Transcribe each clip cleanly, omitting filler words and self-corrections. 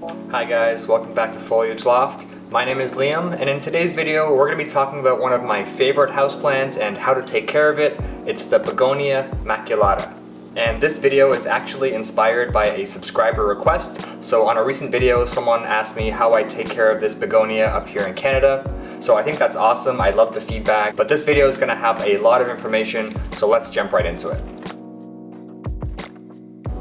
Hi guys, welcome back to Foliage Loft. My name is Liam, and in today's video we're going to be talking about one of my favorite houseplants and how to take care of it. It's the Begonia Maculata. And this video is actually inspired by a subscriber request. So on a recent video, someone asked me how I take care of this begonia up here in Canada. So I think that's awesome. I love the feedback, but this video is going to have a lot of information, so let's jump right into it.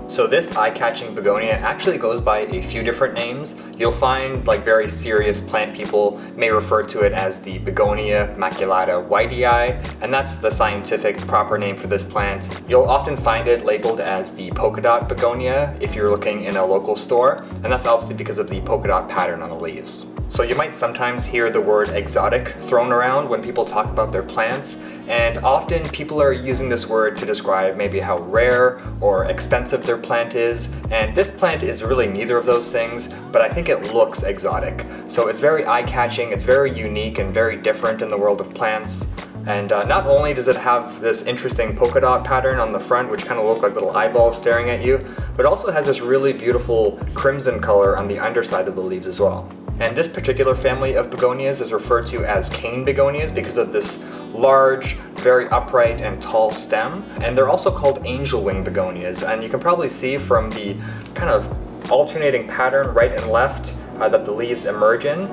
So this eye-catching begonia actually goes by a few different names. You'll find like very serious plant people may refer to it as the Begonia Maculata Wightii, and that's the scientific proper name for this plant. You'll often find it labeled as the polka dot begonia if you're looking in a local store, and that's obviously because of the polka dot pattern on the leaves. So you might sometimes hear the word exotic thrown around when people talk about their plants, and often people are using this word to describe maybe how rare or expensive their plant is, and this plant is really neither of those things, but I think it looks exotic. So it's very eye-catching, it's very unique and very different in the world of plants. And not only does it have this interesting polka dot pattern on the front, which kind of look like little eyeballs staring at you, but also has this really beautiful crimson color on the underside of the leaves as well. And this particular family of begonias is referred to as cane begonias because of this large, very upright and tall stem. And they're also called angel wing begonias. And you can probably see from the kind of alternating pattern right and left that the leaves emerge in.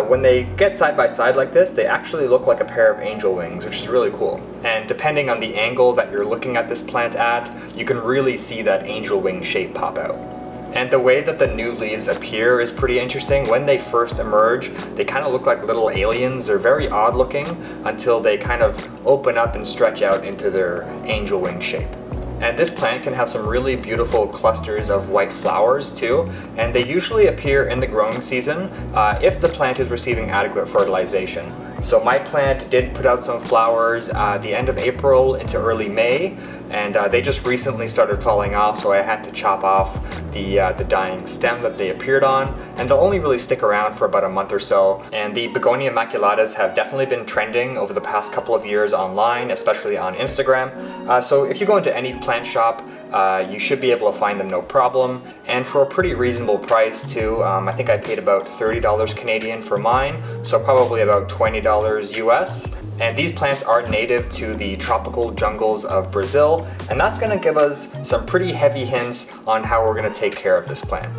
When they get side by side like this, they actually look like a pair of angel wings, which is really cool. And depending on the angle that you're looking at this plant at, you can really see that angel wing shape pop out. And the way that the new leaves appear is pretty interesting. When they first emerge, they kind of look like little aliens. They're very odd looking until they kind of open up and stretch out into their angel wing shape. And this plant can have some really beautiful clusters of white flowers too, and they usually appear in the growing season if the plant is receiving adequate fertilization. So my plant did put out some flowers the end of April into early May, and they just recently started falling off, so I had to chop off the dying stem that they appeared on, and they'll only really stick around for about a month or so. And the Begonia Maculatas have definitely been trending over the past couple of years online, especially on Instagram. So if you go into any plant shop, you should be able to find them no problem, and for a pretty reasonable price too. I think I paid about $30 Canadian for mine, so probably about $20 US. And these plants are native to the tropical jungles of Brazil, and that's going to give us some pretty heavy hints on how we're going to take care of this plant.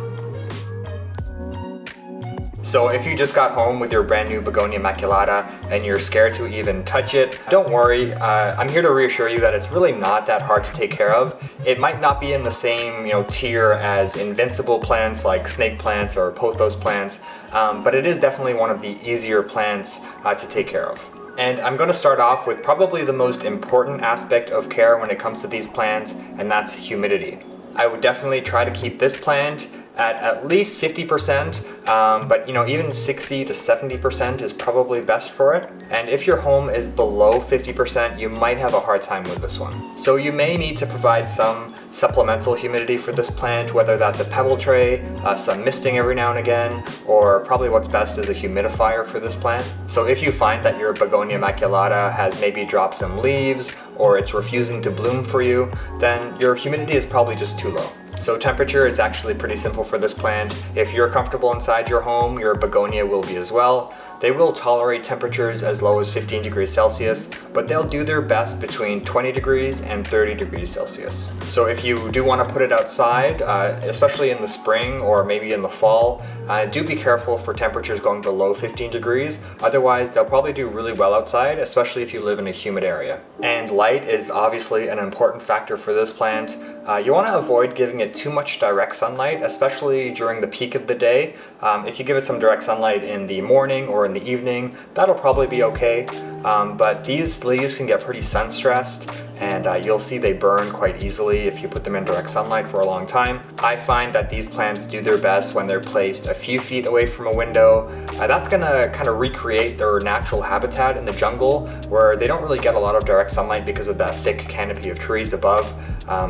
So if you just got home with your brand new Begonia Maculata and you're scared to even touch it, don't worry. I'm here to reassure you that it's really not that hard to take care of. It might not be in the same tier as invincible plants like snake plants or pothos plants, but it is definitely one of the easier plants to take care of. And I'm going to start off with probably the most important aspect of care when it comes to these plants, and that's humidity. I would definitely try to keep this plant at least 50%, but even 60 to 70% is probably best for it. And if your home is below 50%, you might have a hard time with this one. So you may need to provide some supplemental humidity for this plant, whether that's a pebble tray, some misting every now and again, or probably what's best is a humidifier for this plant. So if you find that your Begonia Maculata has maybe dropped some leaves, or it's refusing to bloom for you, then your humidity is probably just too low. So temperature is actually pretty simple for this plant. If you're comfortable inside your home, your begonia will be as well. They will tolerate temperatures as low as 15 degrees Celsius, but they'll do their best between 20 degrees and 30 degrees Celsius. So if you do want to put it outside, especially in the spring or maybe in the fall, do be careful for temperatures going below 15 degrees. Otherwise, they'll probably do really well outside, especially if you live in a humid area. And light is obviously an important factor for this plant. You want to avoid giving it too much direct sunlight, especially during the peak of the day. If you give it some direct sunlight in the morning or in the evening, that'll probably be okay. But these leaves can get pretty sun stressed, and you'll see they burn quite easily if you put them in direct sunlight for a long time. I find that these plants do their best when they're placed a few feet away from a window. That's gonna kind of recreate their natural habitat in the jungle, where they don't really get a lot of direct sunlight because of that thick canopy of trees above.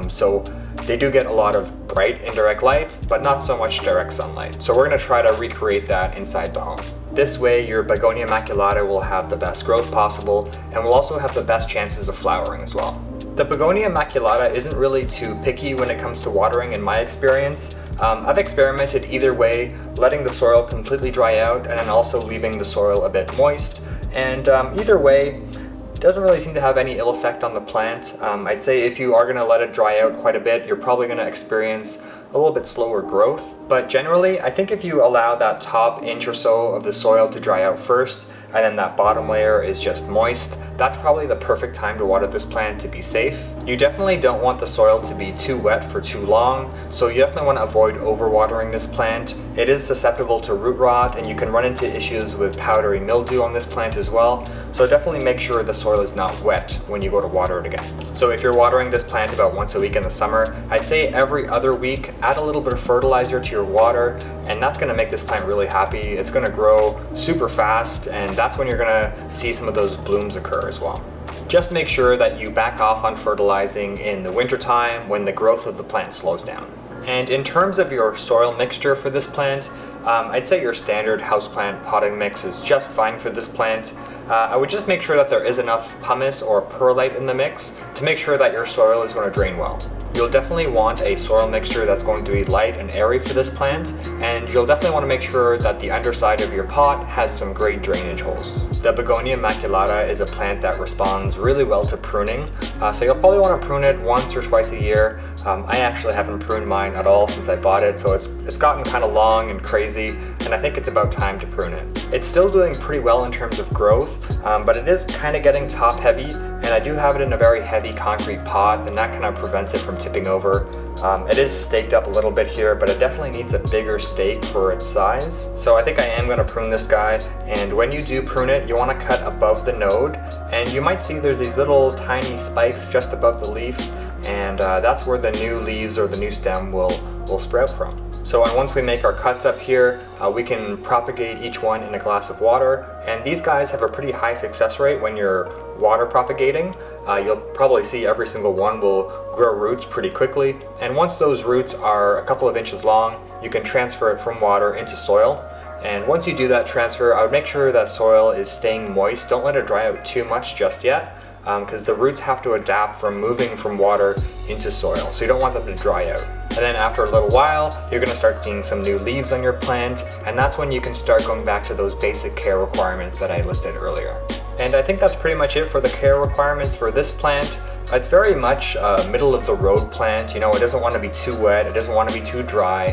So they do get a lot of bright indirect light, but not so much direct sunlight. So we're gonna try to recreate that inside the home. This way your Begonia Maculata will have the best growth possible and will also have the best chances of flowering as well. The Begonia Maculata isn't really too picky when it comes to watering in my experience. I've experimented either way, letting the soil completely dry out and then also leaving the soil a bit moist, and either way doesn't really seem to have any ill effect on the plant. I'd say if you are going to let it dry out quite a bit, you're probably going to experience a little bit slower growth, but generally I think if you allow that top inch or so of the soil to dry out first, and then that bottom layer is just moist, that's probably the perfect time to water this plant to be safe. You definitely don't want the soil to be too wet for too long, so you definitely want to avoid overwatering this plant. It is susceptible to root rot, and you can run into issues with powdery mildew on this plant as well, so definitely make sure the soil is not wet when you go to water it again. So if you're watering this plant about once a week in the summer, I'd say every other week add a little bit of fertilizer to your water, and that's going to make this plant really happy. It's going to grow super fast, and that's when you're going to see some of those blooms occur as well. Just make sure that you back off on fertilizing in the wintertime when the growth of the plant slows down. And in terms of your soil mixture for this plant, I'd say your standard houseplant potting mix is just fine for this plant. I would just make sure that there is enough pumice or perlite in the mix to make sure that your soil is going to drain well. You'll definitely want a soil mixture that's going to be light and airy for this plant, and you'll definitely want to make sure that the underside of your pot has some great drainage holes. The Begonia Maculata is a plant that responds really well to pruning, so you'll probably want to prune it once or twice a year. I actually haven't pruned mine at all since I bought it, so it's gotten kind of long and crazy, and I think it's about time to prune it. It's still doing pretty well in terms of growth, but it is kind of getting top heavy, and I do have it in a very heavy concrete pot, and that kind of prevents it from tipping over. It is staked up a little bit here, but it definitely needs a bigger stake for its size. So I think I am going to prune this guy, and when you do prune it, you want to cut above the node, and you might see there's these little tiny spikes just above the leaf, and that's where the new leaves or the new stem will sprout from. So once we make our cuts up here, we can propagate each one in a glass of water, and these guys have a pretty high success rate when you're water propagating. You'll probably see every single one will grow roots pretty quickly, and once those roots are a couple of inches long, you can transfer it from water into soil. And once you do that transfer, I would make sure that soil is staying moist. Don't let it dry out too much just yet, because the roots have to adapt from moving from water into soil, so you don't want them to dry out. And then after a little while, you're going to start seeing some new leaves on your plant, and that's when you can start going back to those basic care requirements that I listed earlier. And I think that's pretty much it for the care requirements for this plant. It's very much a middle of the road plant. You know, it doesn't want to be too wet, it doesn't want to be too dry,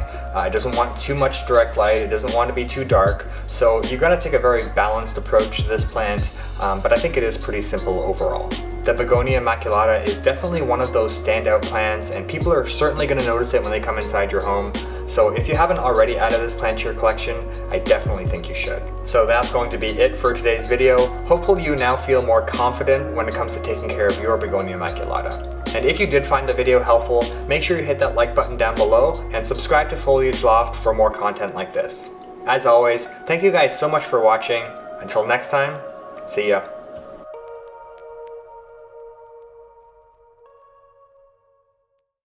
it doesn't want too much direct light, it doesn't want to be too dark. So you're going to take a very balanced approach to this plant, but I think it is pretty simple overall. The Begonia Maculata is definitely one of those standout plants, and people are certainly going to notice it when they come inside your home. So if you haven't already added this plant to your collection, I definitely think you should. So that's going to be it for today's video. Hopefully you now feel more confident when it comes to taking care of your Begonia Maculata. And if you did find the video helpful, make sure you hit that like button down below and subscribe to Foliage Loft for more content like this. As always, thank you guys so much for watching. Until next time, see ya.